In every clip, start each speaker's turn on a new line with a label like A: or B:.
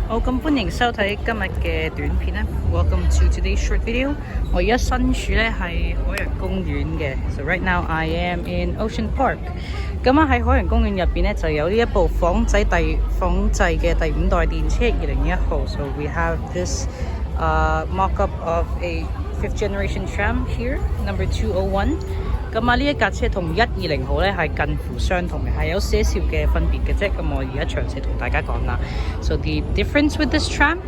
A: 好，咁歡迎收睇今日嘅短片啦。Welcome to today's short video。我而家身處咧係海洋公園嘅。So right now I am in Ocean Park。咁喺海洋公園入邊咧就有呢一部仿製嘅第5代電車2021號。So we have this mock-up of a 5th generation tram here, number 201。呢一架車同120號咧係近乎相同嘅，係有些少嘅分別嘅啫。咁我而家詳細同大家講啦。So the difference with this tram,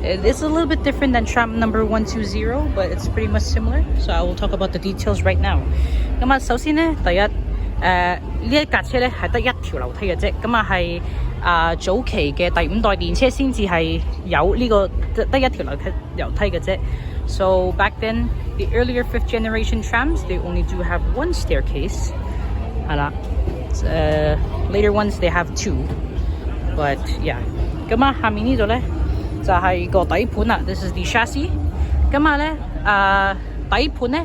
A: it is a little bit different than tram number 120, but it's pretty much similar. So I will talk about the details right now. 首先咧，第一，呢一架車咧係得一條樓梯嘅啫。係早期嘅第5代電車先至係有呢個得一條樓梯嘅啫。So back then, the earlier 5th generation trams, they only do have one staircase. Later ones, they have two. But yeah. 下面呢度呢就係個底盤啦。This is the chassis. 底盤呢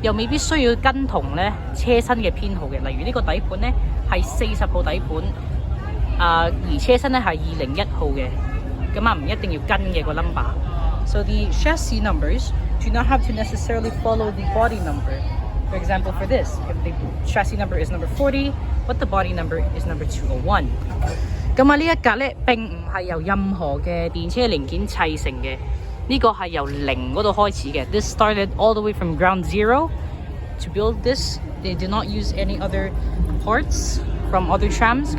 A: 又未必需要跟同呢車身嘅編號嘅。例如呢個底盤呢係40號底盤，而車身呢係201號嘅。唔一定要跟嘅個 number。So the chassis numbers do not have to necessarily follow the body number. For example, for this, if the chassis number is number 40, but the body number is number 201. 呢一格咧並唔係由任何嘅電車零件砌成嘅，呢個係由零嗰度開始嘅。This started all the way from ground zero to build this. They did not use any other parts from other trams.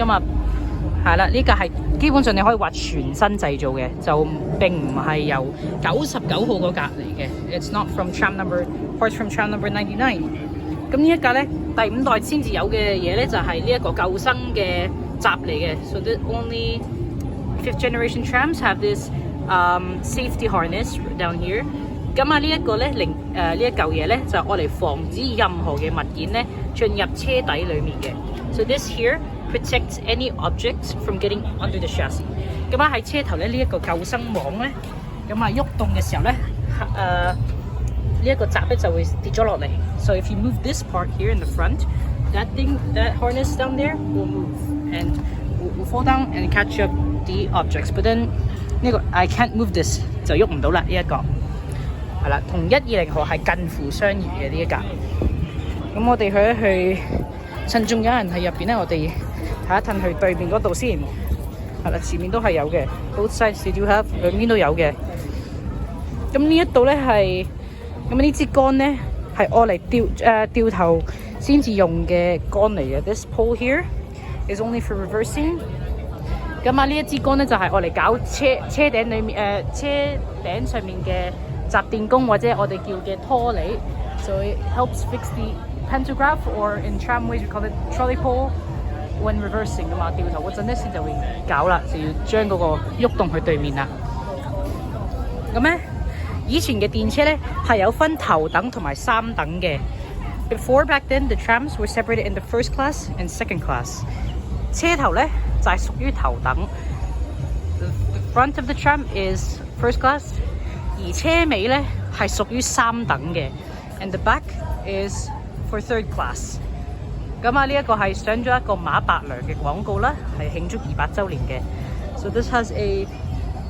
A: 呢架係基本上你可以話全新製造嘅，就並唔係由99號嗰格嚟嘅。It's not from parts from tram number 99。呢一架咧第5代先至有嘅嘢咧，就係呢一個救生嘅閘嚟嘅。So the only 5th generation trams have this safety harness down here。呢一個咧呢一嚿嘢咧就愛嚟防止任何嘅物件咧進入車底裡面嘅。So this here protects any objects from getting under the chassis。喺車頭咧呢一個救生網咧，喐動嘅時候咧，呢一個閘咧就會跌咗落嚟。So if you move this part here in the front, that harness down there will move and will fall down and catch up the objects. But then 呢個 I can't move this 就喐唔到啦。呢一個係啦，同120號係近乎相宜嘅呢一架。我哋去趁仲有人喺入邊咧，我哋睇一褪去對面嗰度先。前面都係有嘅 ，both sides they do have， 兩邊都有嘅。呢一度咧係呢支杆咧係愛嚟掉頭先至用嘅杆嚟嘅。This pole here is only for reversing。呢一支杆咧就係愛嚟搞車頂裏面車頂上面嘅集電弓或者我哋叫嘅拖離。So it helps fix the pantograph, or in tramways we call it trolley pole when reversing 掉頭嗰陣咧先就會搞啦，就要將嗰個喐動去對面啦。以前嘅電車咧係有分頭等同埋3等嘅。Before back then, the trams were separated into first class and second class。車頭咧就係屬於頭等。The front of the tram is first class， 而車尾咧係屬於3等嘅。And the back is for third class。呢一個係上咗一個馬伯良嘅廣告啦，係慶祝200週年嘅。So this has a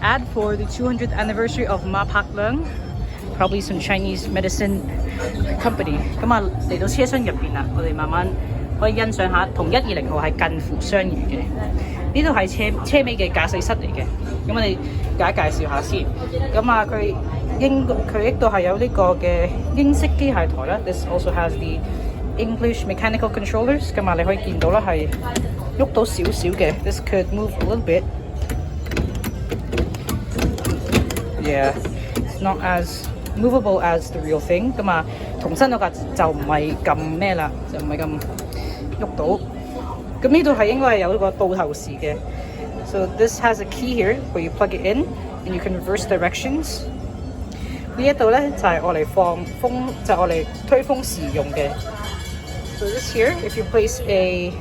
A: ad for the 200th anniversary of 馬伯良 ，probably some Chinese medicine company。嚟到車廂入邊啦，我哋慢慢可以欣賞下，同120號係近乎相宜嘅。呢度係車尾嘅駕駛室嚟嘅。我哋介紹下先。佢亦都係有呢個嘅英式機械台啦。This also has the English mechanical controllers。你可以見到啦，係喐到少少嘅。This could move a little bit。Yeah, it's not as movable as the real thing。同身嗰架就唔係咁咩啦，就唔係咁喐到。呢度係應該係有一個倒後匙嘅。So this has a key here where you plug it in and you can reverse directions。呢一度咧就係愛嚟放風，就愛嚟推風匙用嘅。So this here, if you place a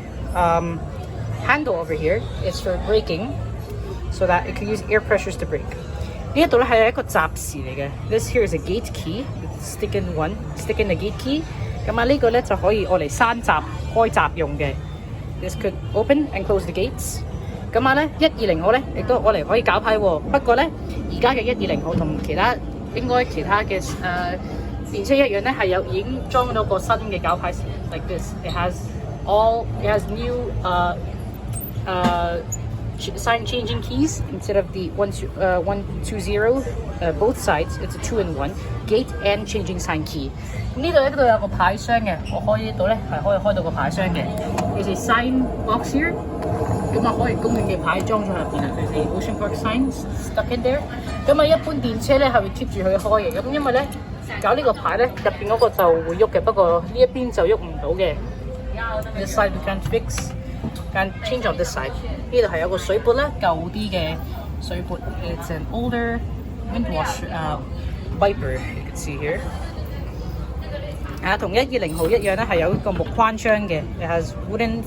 A: handle over here, it's for braking, so that it can use air pressures to brake。呢一度咧係一個閘匙嚟嘅。This here is a gate key. Stick in the gate key。呢個咧就可以愛嚟閂閘、開閘用嘅。This could open and close the gates。咁啊咧120號咧亦都我嚟可以搞牌喎。不過咧而家嘅120號同其他應該其他嘅電車一樣咧，係已經裝咗個新嘅搞牌 like this. It has new sign changing keys instead of the 120 both sides. It's a 2-in-1 gate and changing sign key. 咁呢度有個牌箱嘅，我開呢度咧係可以開到個牌箱嘅。There's a sign box here. 咁啊，海洋公園嘅牌裝咗入邊啊 ，there's a Ocean Park sign stuck in there。咁啊，一般電車咧係會 keep 住佢開嘅。咁因為咧搞呢個牌咧，入邊嗰個就會喐嘅，不過呢一邊就喐唔到嘅。This side we can't fix, can't change on this side。呢度係有個水撥啦，舊啲嘅水撥。It's an older windwash wiper. You can see here。同120號一樣咧，係有一個木框窗嘅。It has wooden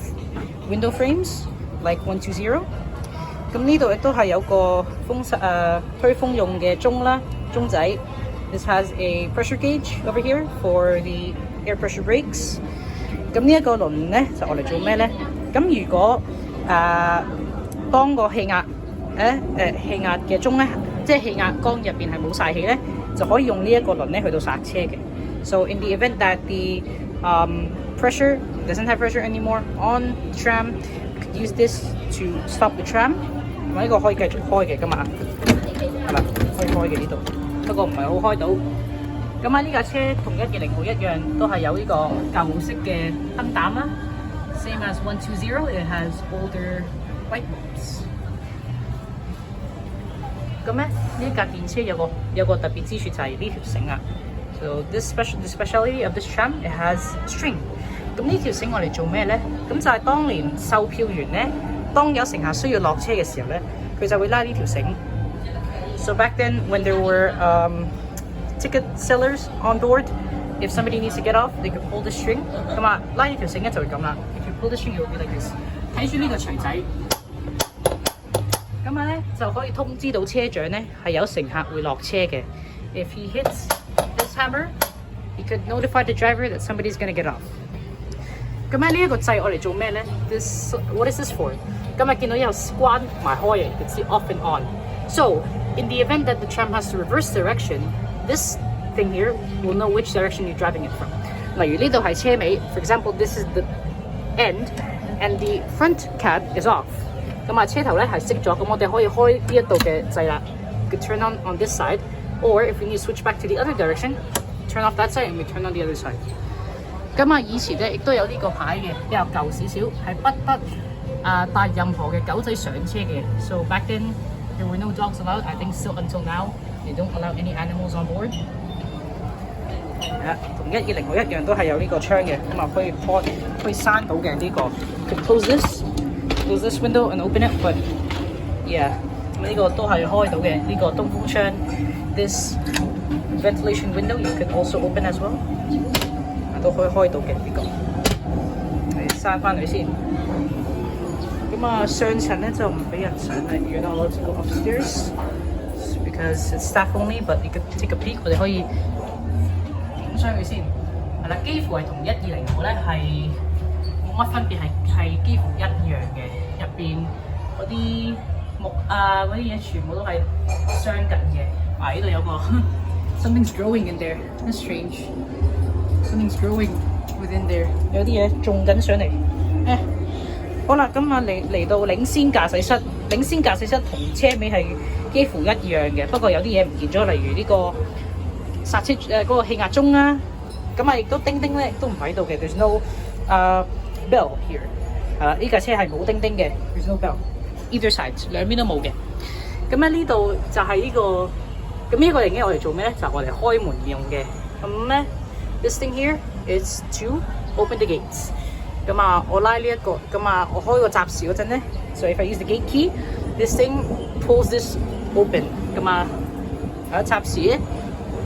A: window frames。Like 120，咁呢度亦都係有個推風用嘅鐘啦，鐘仔。This has a pressure gauge over here for the air pressure brakes。咁呢一個輪咧就我嚟做咩咧？咁如果當個氣壓嘅鐘咧，即係氣壓缸入邊係冇晒氣咧，就可以用呢一個輪咧去到剎車嘅。So in the event that the pressure doesn't have pressure anymore on tram。Use this to stop the tram。呢個可以繼續開嘅，今日係啦，可以開嘅呢度，不過唔係好開到。咁啊，呢架車同120號一樣，都係有呢個舊式嘅燈膽啦。Same as 120, it has older white bulbs。咁咧，呢架電車有個特別之處就係呢條繩啊。So the speciality of this tram, it has string。咁呢條繩我嚟做咩咧？咁就係當年售票員咧，當有乘客需要落車嘅時候咧，佢就會拉呢條繩。So back then, when there were ticket sellers on board, if somebody needs to get off, they could pull the string。咁啊，拉呢條繩咧就會咁啦。If you pull the string, it will be like this。睇住呢個錘仔，咁啊咧就可以通知到車長咧係有乘客會落車嘅。If he hits this hammer, he could notify the driver that somebody's gonna get off。咁咧呢一個掣我嚟做咩咧 ？What is this for？ 咁啊見到有關埋開嘅，you can see off and on。So in the event that the tram has to reverse direction, this thing here will know which direction you're driving it from。例如呢度係車尾 ，for example, this is the end and the front cab is off。咁啊車頭咧係熄咗，咁我哋可以開呢一度嘅掣啦。You could turn on this side, or if we need to switch back to the other direction, turn off that side and we turn on the other side。咁啊，以前咧亦都有呢個牌嘅，比較舊少少，係不得帶任何嘅狗仔上車嘅。So back then there were no dogs allowed. I think still until now they don't allow any animals on board。同120號一樣都係有呢個窗嘅，咁啊可以閂到嘅呢個。Could close this window and open it, but yeah， 呢個都係開到嘅呢個東風窗。This ventilation window you can also open as well。都可以開到嘅呢個，係閂翻佢先。咁啊，上層咧就唔俾人上嚟。You're not allowed to go upstairs because it's staff only, but you could take a peek。我哋可以影上去先。係啦，幾乎係同120號咧係冇乜分別，係幾乎一樣嘅。入邊嗰啲木嗰啲嘢全部都係相近嘅。呢度有個something's growing in there. That's strange。Something's growing within there。有啲嘢種緊上嚟。好啦，咁啊嚟到領先駕駛室。領先駕駛室同車尾係幾乎一樣嘅，不過有啲嘢唔見咗，例如呢個剎車嗰個氣壓鐘啦。咁啊，亦都叮叮咧都唔喺度嘅。There's no bell here。呢架車係冇叮叮嘅。There's no bell。Either side， 兩邊都冇嘅。咁咧呢度就係呢個，咁呢個零件我哋做咩咧？就係我哋開門用嘅。咁咧。This thing here is to open the gates。咁啊，我拉呢一個，咁啊，我開個閘匙嗰陣咧 ，so if I use the gate key, this thing pulls this open。咁啊，閘匙咧，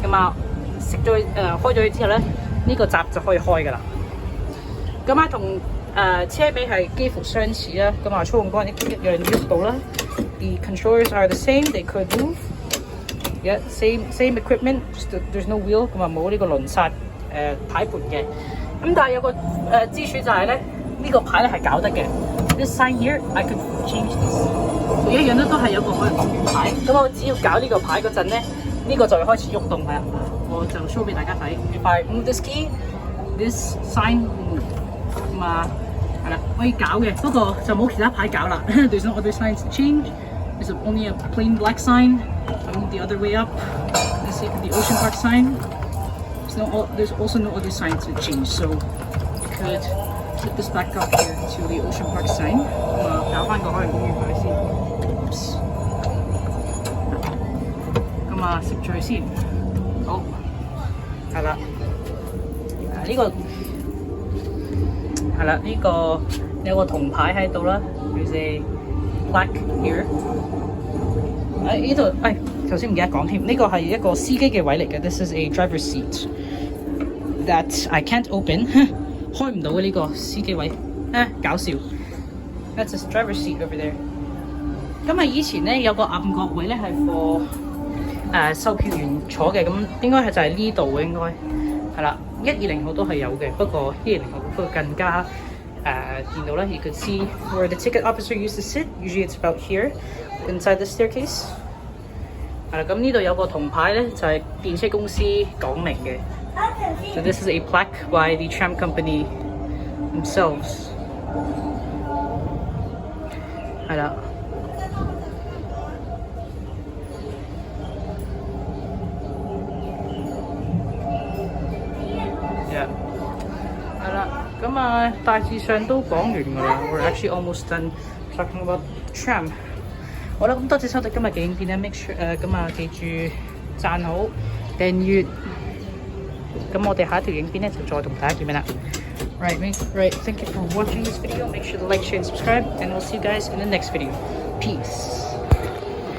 A: 咁啊，開咗佢之後咧，呢個閘就可以開噶啦。咁啊，同車尾係幾乎相似啦。咁啊，操控桿亦都一樣喐到啦。The controllers are the same, they could move。Yeah, same equipment, just there's no wheel。咁啊，冇呢個輪剎。軚盤嘅，咁但係有個之處就係咧，呢個牌咧係搞得嘅。this sign here I could change this。每一樣咧都係有個可能動牌，咁我只要搞呢個牌嗰陣咧，呢個就會開始喐動係啦。我就 show 俾大家睇。If I move this key, this sign move 咁啊，係啦，可以搞嘅，不過就冇其他牌搞啦。There's no other signs to change. There's only a plain black sign. I move the other way up. Let's see the Ocean Park sign. There's also no other sign to change, so you could put this back up here to the Ocean Park sign. 搞翻個海洋公園牌先。Oops. 咁啊，攝住佢先。好，係啦。呢個係啦，呢個有個銅牌喺度啦。There's a plaque here。呢度頭先唔記得講添，呢個係一個司機嘅位嚟嘅。This is a driver's seat that I can't open 開唔到嘅呢個司機位搞笑。That's a driver's seat over there。咁啊，以前咧有個暗角位咧係for售票員坐嘅，咁應該係就係呢度嘅應該係啦。120號都係有嘅，不過120號嗰個更加見到啦。You could see where the ticket officer used to sit. Usually it's about here inside the staircase。係啦，咁呢度有個銅牌咧，就係電車公司講明嘅。So this is a plaque by the tram company themselves。係啦。係啦，咁啊，大致上都講完㗎啦。We're actually almost done talking about tram。好啦，咁多謝收睇今日嘅影片咧 ，make sure 咁啊記住讚好、訂閱。咁我哋下一條影片咧就再同大家見面啦。Right, thank you for watching this video. Make sure to like, share, and subscribe, and we'll see you guys in the next video. Peace.